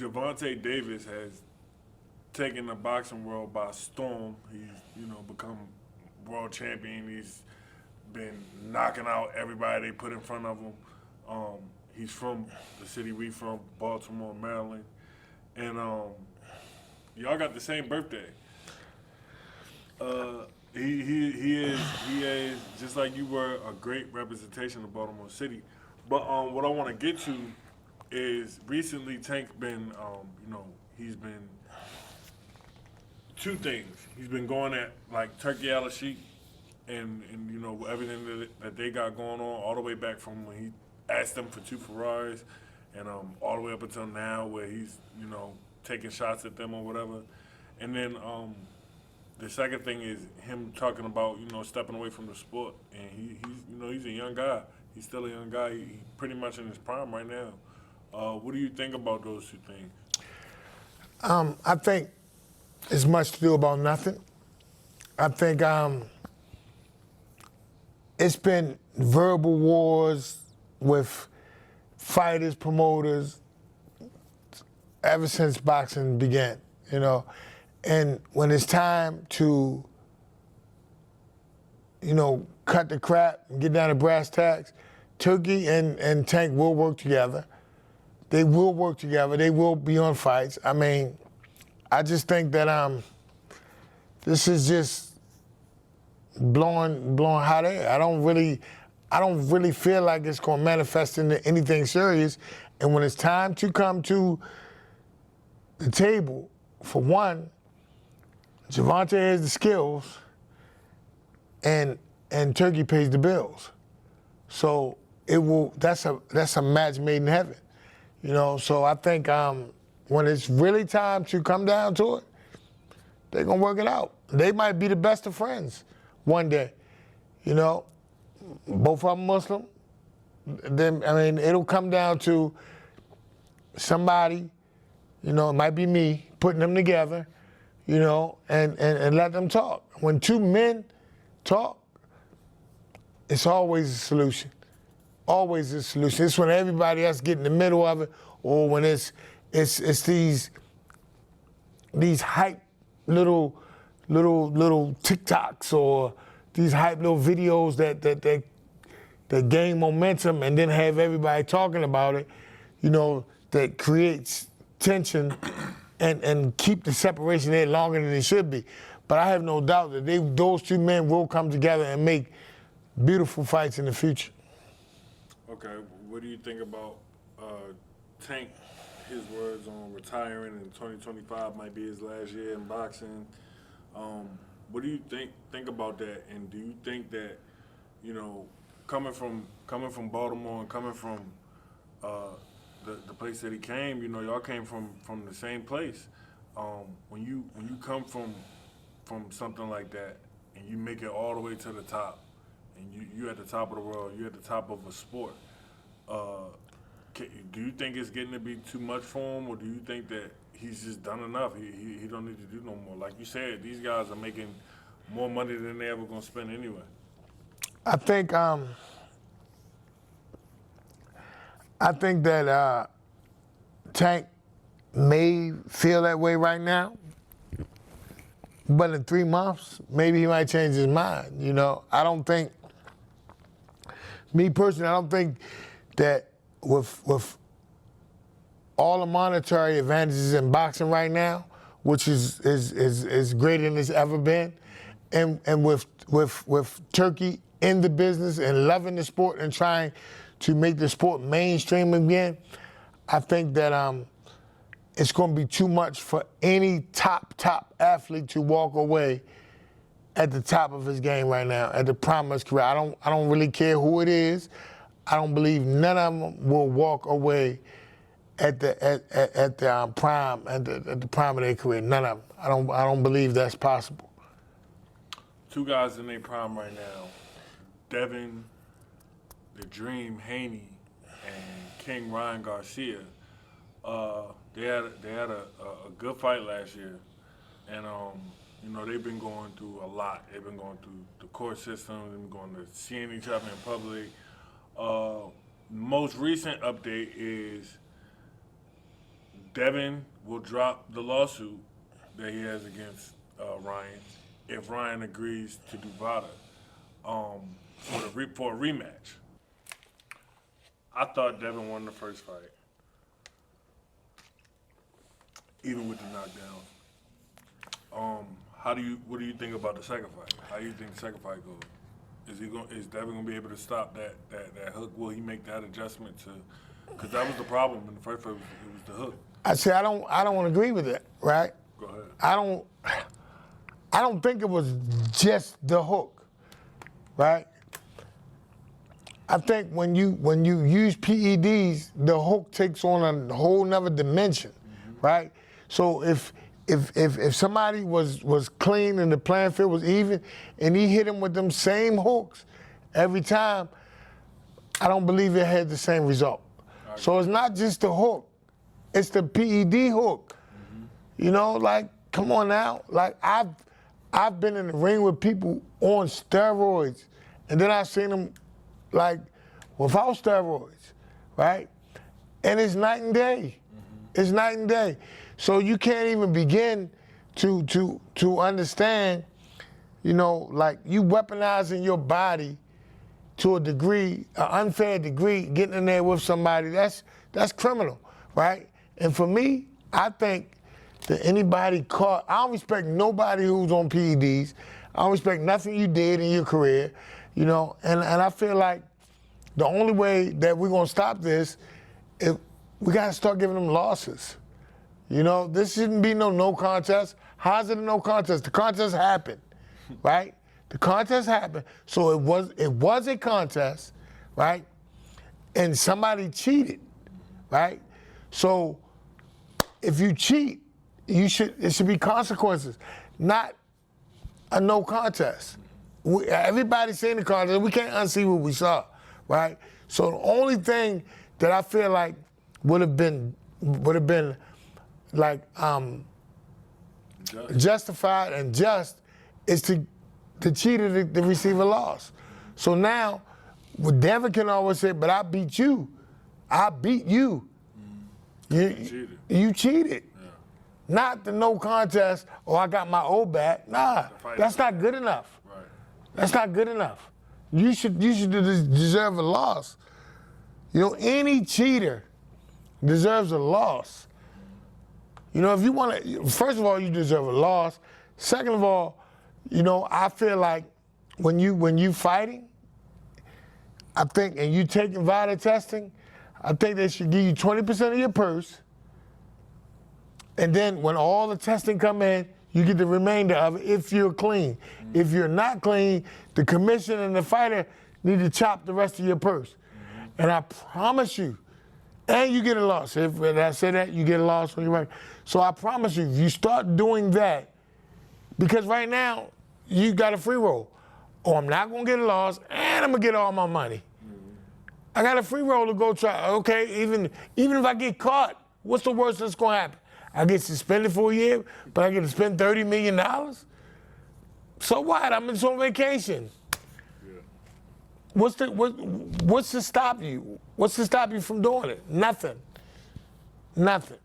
Gervonta Davis has taken the boxing world by storm. He's, become world champion. He's been knocking out everybody they put in front of him. He's from the city we from, Baltimore, Maryland, and y'all got the same birthday. He is just like you were a great representation of Baltimore City. But what I want to get to is recently Tank been he's been two things. He's been going at like Turki Alalshikh and everything that they got going on all the way back from when he asked them for two Ferraris and all the way up until now where he's taking shots at them or whatever. And then the second thing is him talking about stepping away from the sport, and he's a young guy. He's still a young guy. He pretty much in his prime right now. What do you think about those two things? I think it's much to do about nothing. I think it's been verbal wars with fighters, promoters, ever since boxing began, And when it's time to, cut the crap and get down to brass tacks, Turki and Tank will work together. They will work together. They will be on fights. I mean, I just think that this is just blowing hot air. I don't really feel like it's going to manifest into anything serious. And when it's time to come to the table, for one, Gervonta has the skills, and Turki pays the bills. So that's a match made in heaven, So I think when it's really time to come down to it, they're gonna work it out. They might be the best of friends one day, Both of them Muslim. Then it'll come down to somebody, it might be me, putting them together. And let them talk. When two men talk, it's always a solution. Always a solution. It's when everybody else get in the middle of it, or when it's these hype little TikToks or these hype little videos that gain momentum and then have everybody talking about it, that creates tension and keep the separation there longer than it should be. But I have no doubt that those two men will come together and make beautiful fights in the future. Okay, what do you think about Tank? His words on retiring in 2025 might be his last year in boxing. What do you think about that? And do you think that, coming from Baltimore and coming from the place that he came, y'all came from the same place. When you come from something like that and you make it all the way to the top, and you at the top of the world, you at the top of a sport. Do you think it's getting to be too much for him, or do you think that he's just done enough? He don't need to do no more. Like you said, these guys are making more money than they ever gonna spend anyway. I think that Tank may feel that way right now, but in 3 months, maybe he might change his mind. I don't think, me personally, I don't think that with all the monetary advantages in boxing right now, which is greater than it's ever been, and with Turki in the business and loving the sport and trying to make the sport mainstream again, I think that it's going to be too much for any top athlete to walk away at the top of his game right now, at the prime of his career. I don't really care who it is. I don't believe none of them will walk away at the prime at the prime of their career. None of them. I don't believe that's possible. Two guys in their prime right now, Devin, the Dream Haney, and King Ryan Garcia. They had a good fight last year, and they've been going through a lot. They've been going through the court system. They've been going to seeing each other in public. Most recent update is Devin will drop the lawsuit that he has against Ryan if Ryan agrees to do VADA for a rematch. I thought Devin won the first fight, even with the knockdown. What do you think about the second fight? How do you think the second fight goes? Is Devin gonna be able to stop that hook? Will he make that adjustment to? Because that was the problem in the first fight. It was the hook. I say I don't agree with it, right? Go ahead. I don't think it was just the hook, right? I think when you use PEDs, the hook takes on a whole nother dimension, right? So if somebody was clean and the playing field was even, and he hit him with them same hooks every time, I don't believe it had the same result. So it's not just the hook, it's the PED hook. You know, like, come on now. Like, I've been in the ring with people on steroids, and then I've seen them, like, without steroids, right? And it's night and day. It's night and day. So you can't even begin to understand, you know, like, you weaponizing your body to a degree, an unfair degree, getting in there with somebody, that's criminal, right? And for me, I think that anybody caught, I don't respect nobody who's on PEDs. I don't respect nothing you did in your career, you know, and I feel like the only way that we're gonna stop this is we gotta start giving them losses. You know, this shouldn't be no contest. How's it a no contest? The contest happened, right? The contest happened, so it was a contest, right? And somebody cheated, right? So if you cheat, it should be consequences, not a no contest. Everybody's seen the contest. We can't unsee what we saw, right? So the only thing that I feel like would have been like justified and just is to cheat at the receiver loss. So now, what Devin can always say, but I beat you. I beat you. You cheated. Yeah. Not the no contest, or I got my old back. Nah, that's not good enough. Right. That's not good enough. You should deserve a loss. You know, any cheater deserves a loss. You know, if you want to, first of all, you deserve a loss. Second of all, you know, I feel like when you fighting, I think, and you taking VADA testing, I think they should give you 20% of your purse. And then when all the testing come in, you get the remainder of it if you're clean. If you're not clean, the commission and the fighter need to chop the rest of your purse. And I promise you, and you get a loss. If I say that, you get a loss when you're right. So I promise you, if you start doing that, because right now, you got a free roll. Or I'm not gonna get a loss, and I'm gonna get all my money. I got a free roll to go try. Okay, even if I get caught, what's the worst that's gonna happen? I get suspended for a year, but I get to spend $30 million? So what? I'm just on vacation. Yeah. What's to stop you? What's to stop you from doing it? Nothing. Nothing.